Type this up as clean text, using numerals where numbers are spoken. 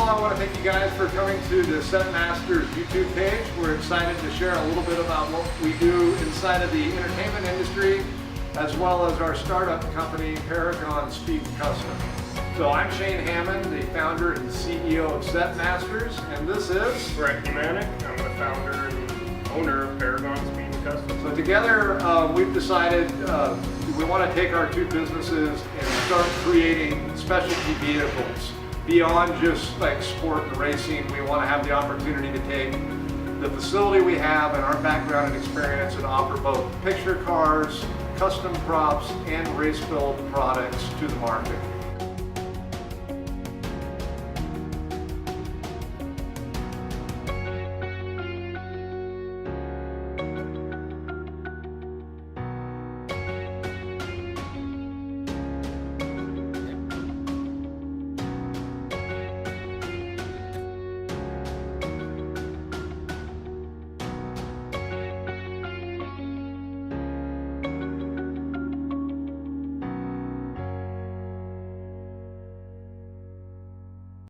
all, I want to thank you guys for coming to the Set Masters YouTube page. We're excited to share a little bit about what we do inside of the entertainment industry, as well as our startup company, Paragon S.C. Custom. So I'm Shane Hammond, the founder and CEO of Set Masters, and this is Brett Humanik. I'm the founder and owner of Paragon S.C. Custom. So together, we've decided we want to take our two businesses and start creating specialty vehicles. Beyond just like sport and racing, we want to have the opportunity to take the facility we have and our background and experience and offer both picture cars, custom props, and race build products to the market.